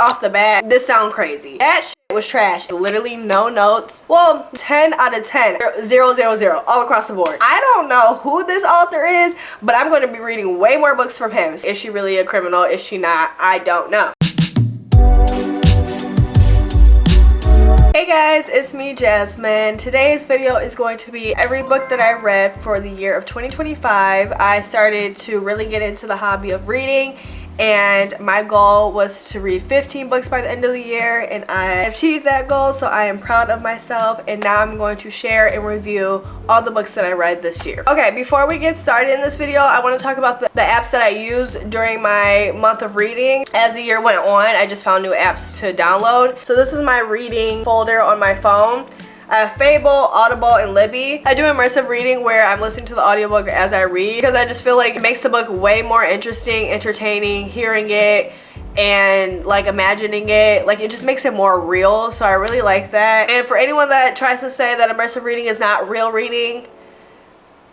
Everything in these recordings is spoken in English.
off the bat, this sound crazy. That shit was trash. Literally no notes. Well, 10 out of 10. 0, 0, 0 all across the board. I don't know who this author is, but I'm going to be reading way more books from him. Is she really a criminal? Is she not? I don't know. Hey guys, it's me, Jasmine. Today's video is going to be every book that I read for the year of 2025. I started to really get into the hobby of reading, and my goal was to read 15 books by the end of the year, and I achieved that goal, so I am proud of myself. And now I'm going to share and review all the books that I read this year. Okay, before we get started in this video, I want to talk about the apps that I used during my month of reading. As the year went on, I just found new apps to download. So this is my reading folder on my phone. I have Fable, Audible, and Libby. I do immersive reading where I'm listening to the audiobook as I read, because I just feel like it makes the book way more interesting, entertaining, hearing it and like imagining it. Like, it just makes it more real, so I really like that. And for anyone that tries to say that immersive reading is not real reading,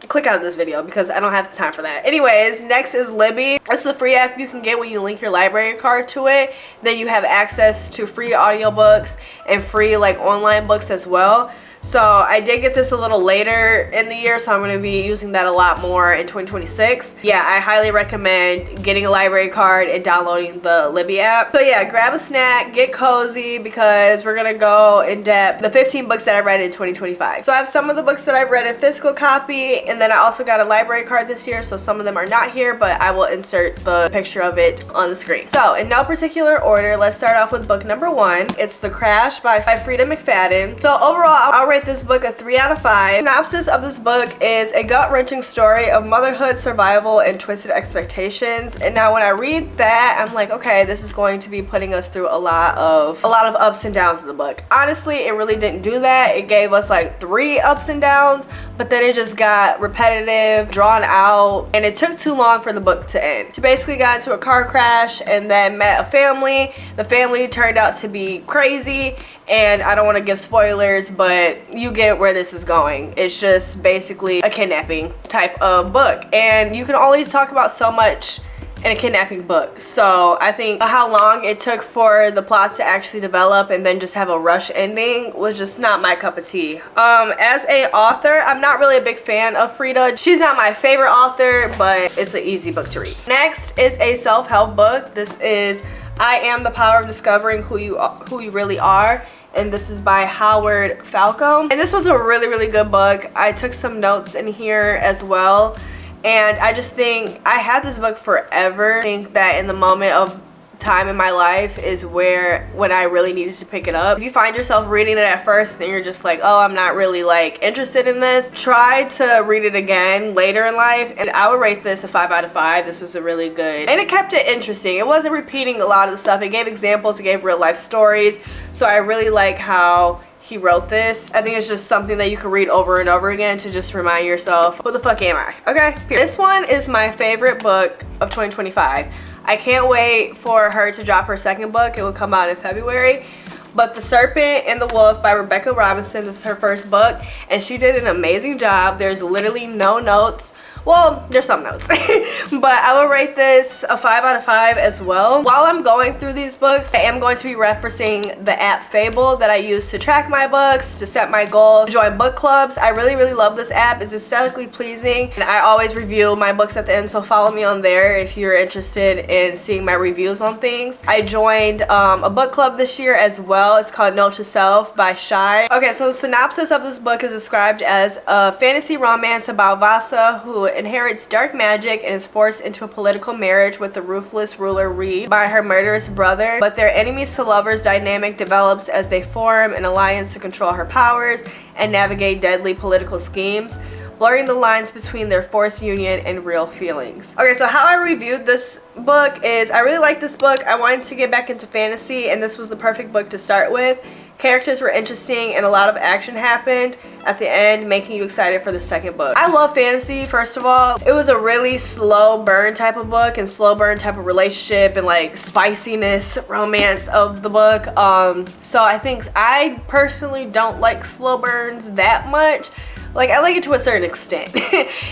click out of this video because I don't have the time for that. Anyways, next is Libby. This is a free app you can get when you link your library card to it. Then you have access to free audiobooks and free like online books as well. So I did get this a little later in the year, so I'm going to be using that a lot more in 2026. Yeah, I highly recommend getting a library card and downloading the Libby app. So yeah, grab a snack, get cozy, because we're going to go in depth the 15 books that I read in 2025. So I have some of the books that I've read in physical copy, and then I also got a library card this year, so some of them are not here, but I will insert the picture of it on the screen. So in no particular order, let's start off with book number 1. It's The Crash by Freida McFadden. So overall, I'll rate this book a 3 out of 5. Synopsis of this book is a gut-wrenching story of motherhood, survival, and twisted expectations. And now when I read that, I'm like, okay, this is going to be putting us through a lot of ups and downs in the book. Honestly, it really didn't do that. It gave us like 3 ups and downs, but then it just got repetitive, drawn out, and it took too long for the book to end. She basically got into a car crash and then met a family. The family turned out to be crazy, and I don't want to give spoilers, but you get where this is going. It's just basically a kidnapping type of book, and you can only talk about so much in a kidnapping book. So I think how long it took for the plot to actually develop and then just have a rush ending was just not my cup of tea. As a author, I'm not really a big fan of Freida. She's not my favorite author, but it's an easy book to read. Next is a self-help book. This is I Am the Power of Discovering Who You Really Are, and this is by Howard Falco. And this was a really good book. I took some notes in here as well, and I just think I had this book forever. I think that in the moment of time in my life is when I really needed to pick it up. If you find yourself reading it at first and you're just like, oh, I'm not really like interested in this, try to read it again later in life, and I would rate this a 5 out of 5. This was a really good, and it kept it interesting. It wasn't repeating a lot of the stuff. It gave examples, it gave real life stories, so I really like how he wrote this. I think it's just something that you can read over and over again to just remind yourself, who the fuck am I? Okay, this one is my favorite book of 2025. I can't wait for her to drop her second book. It will come out in February. But The Serpent and the Wolf by Rebecca Robinson. This is her first book, and she did an amazing job. There's literally no notes. Well, there's some notes, but I will rate this a 5 out of 5 as well. While I'm going through these books, I am going to be referencing the app Fable that I use to track my books, to set my goals, to join book clubs. I really love this app. It's aesthetically pleasing, and I always review my books at the end, so follow me on there if you're interested in seeing my reviews on things. I joined a book club this year as well. It's called Note to Self by Shy. Okay, so the synopsis of this book is described as a fantasy romance about Vasa, who inherits dark magic and is forced into a political marriage with the ruthless ruler Reed by her murderous brother. But their enemies to lovers dynamic develops as they form an alliance to control her powers and navigate deadly political schemes, blurring the lines between their forced union and real feelings. Okay, so how I reviewed this book is I really like this book. I wanted to get back into fantasy, and this was the perfect book to start with. Characters were interesting and a lot of action happened at the end, making you excited for the second book. I love fantasy, first of all. It was a really slow burn type of book and slow burn type of relationship and like spiciness, romance of the book. So I think I personally don't like slow burns that much, Like, I like it to a certain extent.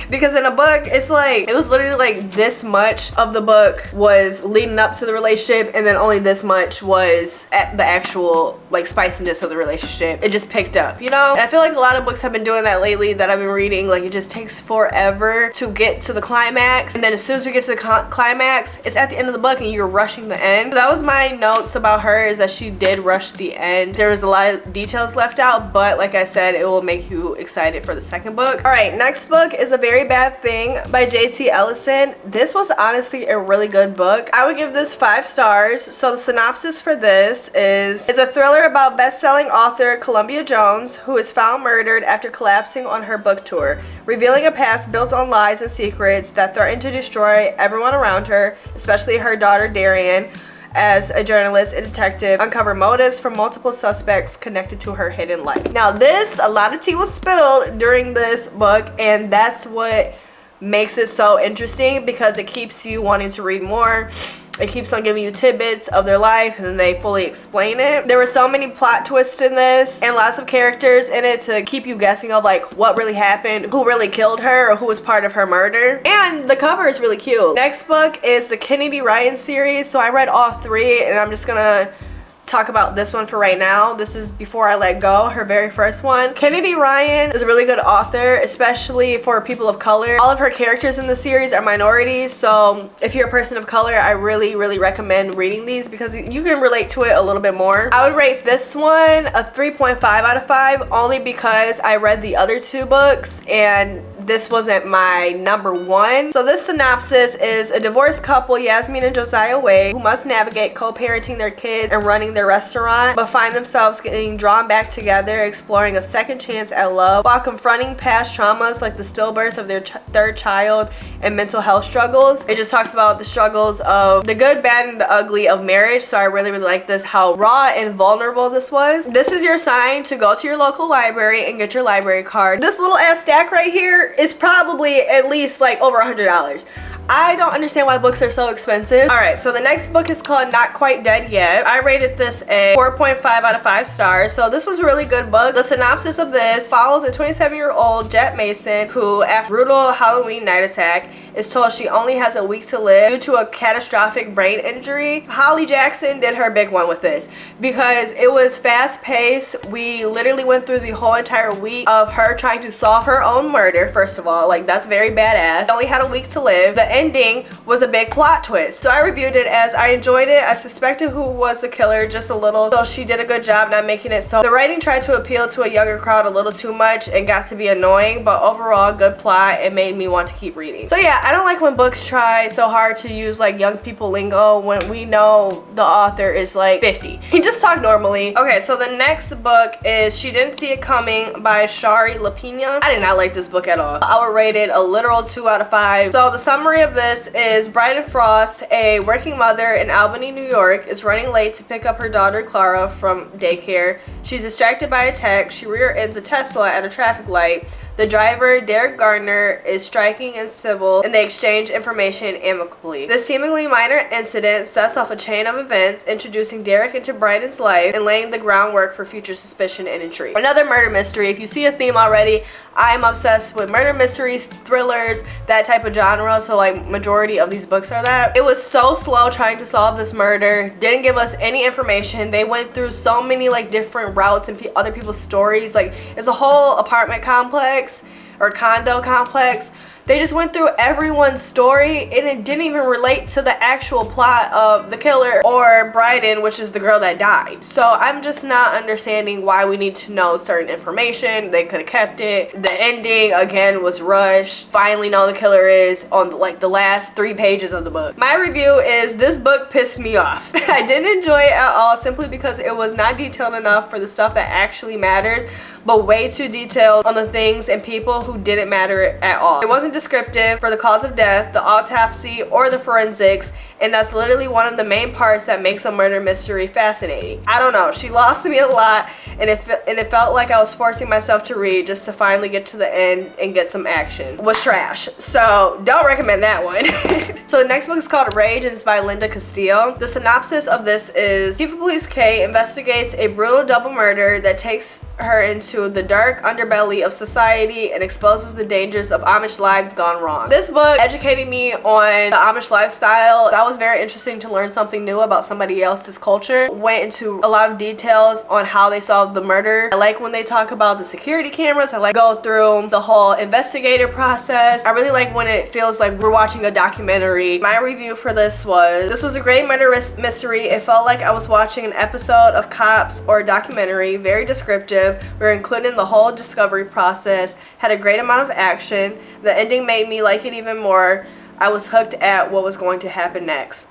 Because in a book, it's like, it was literally like this much of the book was leading up to the relationship, and then only this much was at the actual like spiciness of the relationship. It just picked up, you know? And I feel like a lot of books have been doing that lately that I've been reading. Like, it just takes forever to get to the climax, and then as soon as we get to the climax, it's at the end of the book and you're rushing the end. So that was my notes about her, is that she did rush the end. There was a lot of details left out, but like I said, it will make you excited for the second book. All right, next book is A Very Bad Thing by J.T. Ellison. This was honestly a really good book. I would give this 5 stars. So the synopsis for this is, it's a thriller about best-selling author Columbia Jones, who is found murdered after collapsing on her book tour, revealing a past built on lies and secrets that threaten to destroy everyone around her, especially her daughter Darian. As a journalist and detective, uncover motives from multiple suspects connected to her hidden life. Now this, a lot of tea was spilled during this book, and that's what makes it so interesting, because it keeps you wanting to read more. It keeps on giving you tidbits of their life, and then they fully explain it. There were so many plot twists in this, and lots of characters in it to keep you guessing of like what really happened, who really killed her, or who was part of her murder. And the cover is really cute. Next book is the Kennedy Ryan series. So I read all 3, and I'm just gonna talk about this one for right now. This is Before I Let Go, her very first one. Kennedy Ryan is a really good author, especially for people of color. All of her characters in the series are minorities, so if you're a person of color, I really recommend reading these because you can relate to it a little bit more. I would rate this one a 3.5 out of 5, only because I read the other 2 books and this wasn't my number 1. So this synopsis is a divorced couple, Yasmin and Josiah Wade, who must navigate co-parenting their kids and running their restaurant, but find themselves getting drawn back together, exploring a second chance at love while confronting past traumas like the stillbirth of their third child and mental health struggles. It just talks about the struggles of the good, bad, and the ugly of marriage. So I really like this, how raw and vulnerable this was. This is your sign to go to your local library and get your library card. This little ass stack right here is probably at least like over $100. I don't understand why books are so expensive. Alright, so the next book is called Not Quite Dead Yet. I rated this a 4.5 out of 5 stars. So this was a really good book. The synopsis of this follows a 27-year-old Jet Mason who, after a brutal Halloween night attack, is told she only has a week to live due to a catastrophic brain injury. Holly Jackson did her big one with this because it was fast-paced. We literally went through the whole entire week of her trying to solve her own murder. First of all, like, that's very badass. Only had a week to live. The ending was a big plot twist. So I reviewed it as I enjoyed it. I suspected who was the killer just a little, so she did a good job not making it so the writing tried to appeal to a younger crowd a little too much and got to be annoying, but overall good plot. It made me want to keep reading. So yeah, I don't like when books try so hard to use like young people lingo when we know the author is like 50. He just talk normally. Okay, so the next book is She Didn't See It Coming by Shari Lapina. I did not like this book at all. I would rate it a literal 2 out of 5. So the summary of this is Bryden Frost, a working mother in Albany, New York, is running late to pick up her daughter Clara from daycare. She's distracted by a text. She rear-ends a Tesla at a traffic light. The driver, Derek Gardner, is striking and civil, and they exchange information amicably. This seemingly minor incident sets off a chain of events, introducing Derek into Bryden's life and laying the groundwork for future suspicion and intrigue. Another murder mystery. If you see a theme already, I'm obsessed with murder mysteries, thrillers, that type of genre, so like majority of these books are that. It was so slow trying to solve this murder, didn't give us any information. They went through so many like different routes and other people's stories. Like, it's a whole apartment complex or condo complex. They just went through everyone's story and it didn't even relate to the actual plot of the killer or Bryden, which is the girl that died. So I'm just not understanding why we need to know certain information. They could have kept it. The ending again was rushed. Finally know the killer is on like the last 3 pages of the book. My review is this book pissed me off. I didn't enjoy it at all simply because it was not detailed enough for the stuff that actually matters, but way too detailed on the things and people who didn't matter at all. It wasn't descriptive for the cause of death, the autopsy, or the forensics, and that's literally one of the main parts that makes a murder mystery fascinating. I don't know, she lost me a lot, and it felt like I was forcing myself to read just to finally get to the end and get some action. It was trash, so don't recommend that one. So the next book is called Rage and it's by Linda Castillo. The synopsis of this is Chief of Police Kay investigates a brutal double murder that takes her into the dark underbelly of society and exposes the dangers of Amish lives gone wrong. This book educated me on the Amish lifestyle. That was very interesting to learn something new about somebody else's culture. Went into a lot of details on how they solved the murder. I like when they talk about the security cameras. I like go through the whole investigator process. I really like when it feels like we're watching a documentary. My review for this was a great murder mystery. It felt like I was watching an episode of Cops or a documentary. Very descriptive. We're including the whole discovery process. Had a great amount of action. The ending made me like it even more. I was hooked at what was going to happen next.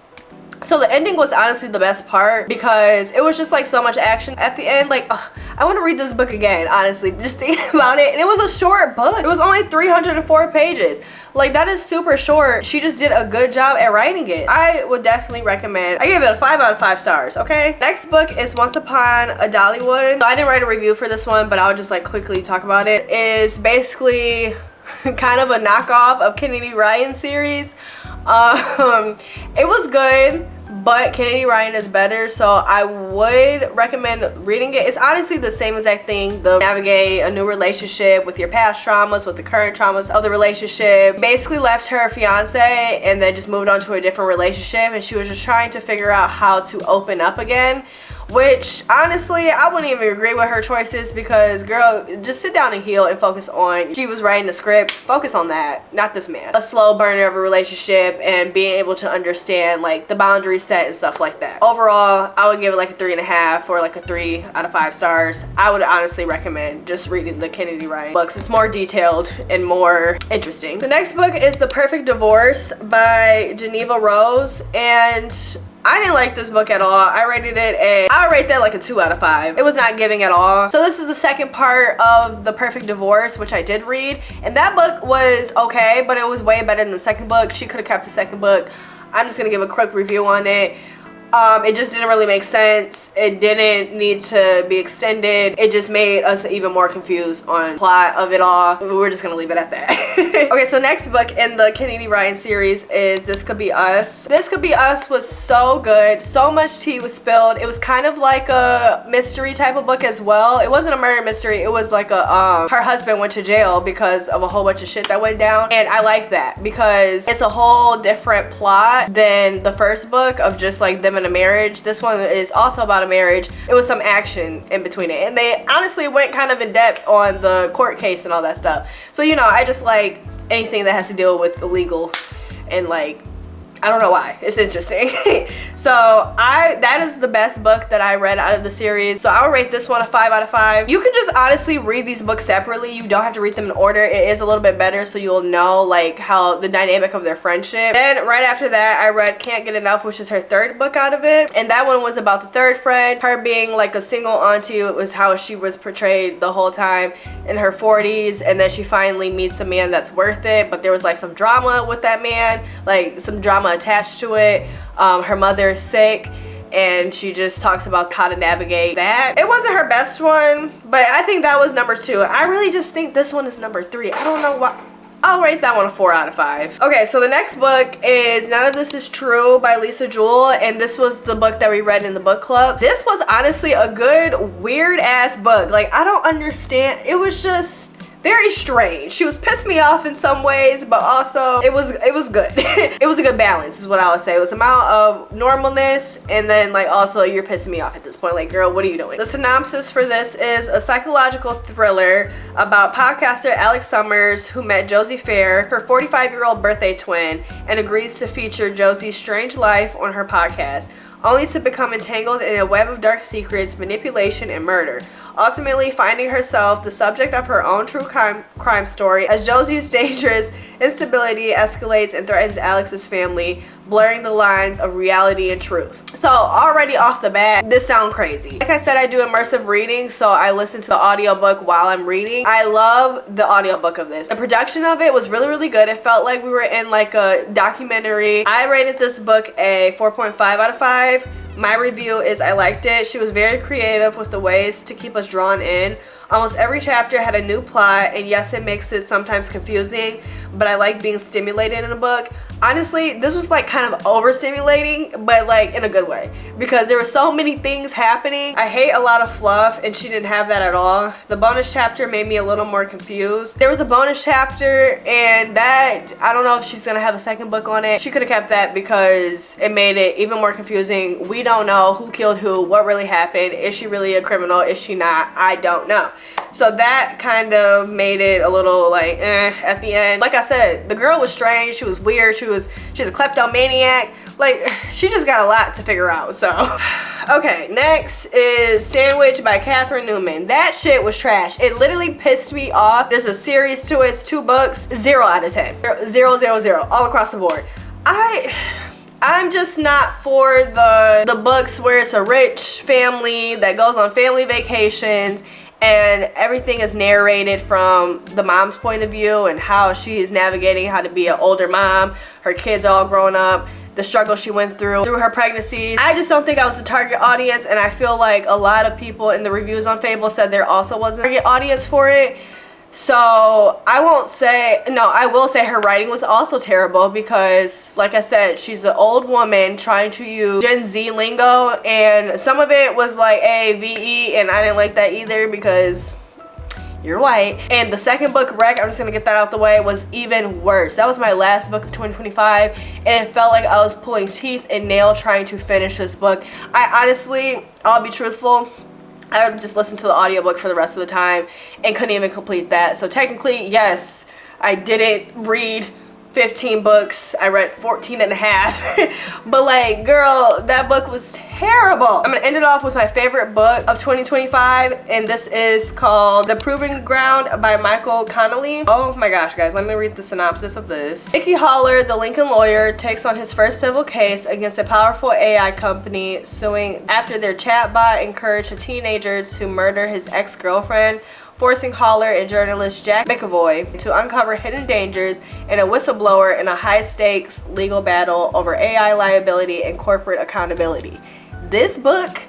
So the ending was honestly the best part because it was just like so much action at the end. Like, I want to read this book again, honestly, just thinking about it. And it was a short book. It was only 304 pages. Like, that is super short. She just did a good job at writing it. I would definitely recommend. I gave it a 5 out of 5 stars, okay? Next book is Once Upon a Dollywood. So I didn't write a review for this one, but I'll just like quickly talk about it. It's basically kind of a knockoff of Kennedy Ryan series. It was good, but Kennedy Ryan is better, so I would recommend reading it. It's honestly the same exact thing. Navigate a new relationship with your past traumas, with the current traumas of the relationship. Basically left her fiance and then just moved on to a different relationship, and she was just trying to figure out how to open up again. Which, honestly, I wouldn't even agree with her choices because, girl, just sit down and heal and focus on, she was writing the script, focus on that, not this man. A slow burner of a relationship and being able to understand, like, the boundaries set and stuff like that. Overall, I would give it like a 3.5 or like a 3 out of 5 stars. I would honestly recommend just reading the Kennedy Ryan books. It's more detailed and more interesting. The next book is The Perfect Divorce by Geneva Rose, and I didn't like this book at all. I rated it I rate that like a 2 out of 5. It was not giving at all. So this is the second part of The Perfect Divorce, which I did read. And that book was okay, but it was way better than the second book. She could have kept the second book. I'm just gonna give a quick review on it. It just didn't really make sense. It didn't need to be extended. It just made us even more confused on the plot of it all. We're just gonna leave it at that. Okay, so next book in the Kennedy Ryan series is This Could Be Us. This Could Be Us was so good. So much tea was spilled. It was kind of like a mystery type of book as well. It wasn't a murder mystery. It was like a her husband went to jail because of a whole bunch of shit that went down. And I like that because it's a whole different plot than the first book of just like them in a marriage. This one is also about a marriage. It was some action in between it, and they honestly went kind of in depth on the court case and all that stuff. So, you know, I just like anything that has to deal with illegal and like, I don't know why. It's interesting. So that is the best book that I read out of the series. So I would rate this one a 5 out of 5. You can just honestly read these books separately. You don't have to read them in order. It is a little bit better so you'll know like how the dynamic of their friendship. Then right after that, I read Can't Get Enough, which is her third book out of it. And that one was about the third friend. Her being like a single auntie. It was how she was portrayed the whole time in her 40s. And then she finally meets a man that's worth it. But there was like some drama with that man. Like some drama attached to it. Her mother is sick and she just talks about how to navigate that. It wasn't her best one, but I think that was number 2. I really just think this one is number 3. I don't know why. I'll rate that one a 4 out of 5. Okay, so the next book is None of This Is True by Lisa Jewell, and this was the book that we read in the book club. This was honestly a good, weird ass book. Like, I don't understand. It was just very strange. She was pissing me off in some ways, but also it was good. It was a good balance is what I would say. It was amount of normalness and then like also you're pissing me off at this point. Like, girl, what are you doing? The synopsis for this is a psychological thriller about podcaster Alex Summers, who met Josie Fair, her 45-year-old birthday twin, and agrees to feature Josie's strange life on her podcast, only to become entangled in a web of dark secrets, manipulation, and murder, ultimately finding herself the subject of her own true crime story as Josie's dangerous instability escalates and threatens Alex's family, blurring the lines of reality and truth. So already off the bat, this sounds crazy. Like I said, I do immersive reading, so I listen to the audiobook while I'm reading. I love the audiobook of this. The production of it was really, really good. It felt like we were in like a documentary. I rated this book a 4.5 out of 5. My review is I liked it. She was very creative with the ways to keep us drawn in. Almost every chapter had a new plot, and yes, it makes it sometimes confusing, but I like being stimulated in a book. Honestly, this was like kind of overstimulating, but like in a good way, because there were so many things happening. I hate a lot of fluff, and she didn't have that at all. The bonus chapter made me a little more confused. There was a bonus chapter, and that, I don't know if she's gonna have a second book on it. She could have kept that because it made it even more confusing. We don't know who killed who, what really happened. Is she really a criminal? Is she not? I don't know. So that kind of made it a little like at the end. Like I said, the girl was strange. She was weird. She's a kleptomaniac. Like, she just got a lot to figure out. So okay, next is Sandwich by Catherine Newman. That shit was trash. It literally pissed me off. There's a series to it. It's 2 books. 0 out of 10. 0, 0, 0 all across the board. I'm just not for the books where it's a rich family that goes on family vacations and everything is narrated from the mom's point of view and how she is navigating how to be an older mom. Her kids all grown up, the struggle she went through her pregnancy. I just don't think I was the target audience, and I feel like a lot of people in the reviews on Fable said there also wasn't a target audience for it. So I will say her writing was also terrible because, like I said, she's an old woman trying to use Gen Z lingo, and some of it was like AVE, and I didn't like that either because you're white. And the second book, Wreck, I'm just gonna get that out the way, was even worse. That was my last book of 2025, and it felt like I was pulling teeth and nail trying to finish this book. I honestly, I'll be truthful, I just listened to the audiobook for the rest of the time and couldn't even complete that. So technically, yes, I didn't read 15 books. I read 14 and a half. But like, girl, that book was terrible. I'm gonna end it off with my favorite book of 2025, and this is called The Proving Ground by Michael Connelly. Oh my gosh, guys, let me read the synopsis of this. Mickey Haller, the Lincoln lawyer, takes on his first civil case against a powerful AI company suing after their chatbot encouraged a teenager to murder his ex-girlfriend, forcing Haller and journalist Jack McAvoy to uncover hidden dangers and a whistleblower in a high-stakes legal battle over AI liability and corporate accountability. This book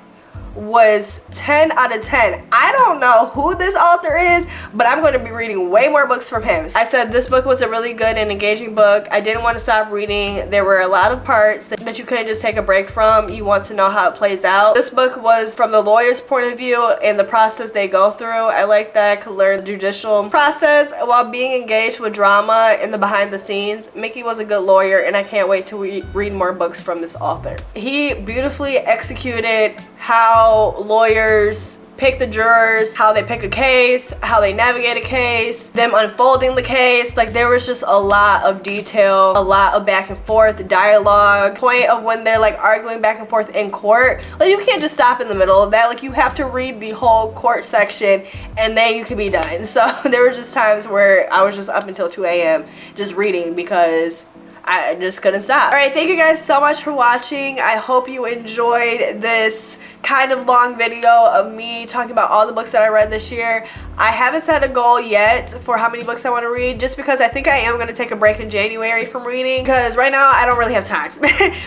was 10 out of 10. I don't know who this author is, but I'm going to be reading way more books from him. I said this book was a really good and engaging book. I didn't want to stop reading. There were a lot of parts that you couldn't just take a break from. You want to know how it plays out. This book was from the lawyer's point of view and the process they go through. I like that I could learn the judicial process while being engaged with drama in the behind the scenes. Mickey was a good lawyer, and I can't wait to read more books from this author. He beautifully executed how lawyers pick the jurors, how they pick a case, how they navigate a case, them unfolding the case. Like, there was just a lot of detail, a lot of back and forth dialogue, point of when they're like arguing back and forth in court. Like, you can't just stop in the middle of that. Like, you have to read the whole court section and then you can be done. So there were just times where I was just up until 2 a.m. just reading because I just couldn't stop. All right, thank you guys so much for watching. I hope you enjoyed this kind of long video of me talking about all the books that I read this year. I haven't set a goal yet for how many books I want to read, just because I think I am going to take a break in January from reading, because right now I don't really have time.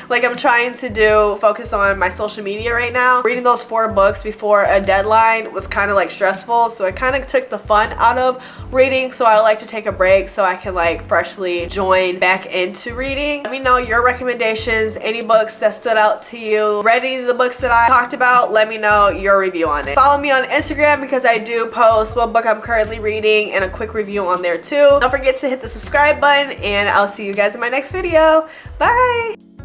Like, I'm trying to focus on my social media right now. Reading those 4 books before a deadline was kind of like stressful, so it kind of took the fun out of reading. So I like to take a break so I can like freshly join back into reading. Let me know your recommendations, any books that stood out to you. Read any of the books that I talked about, let me know your review on it. Follow me on Instagram because I do post what book I'm currently reading and a quick review on there too. Don't forget to hit the subscribe button, and I'll see you guys in my next video. Bye!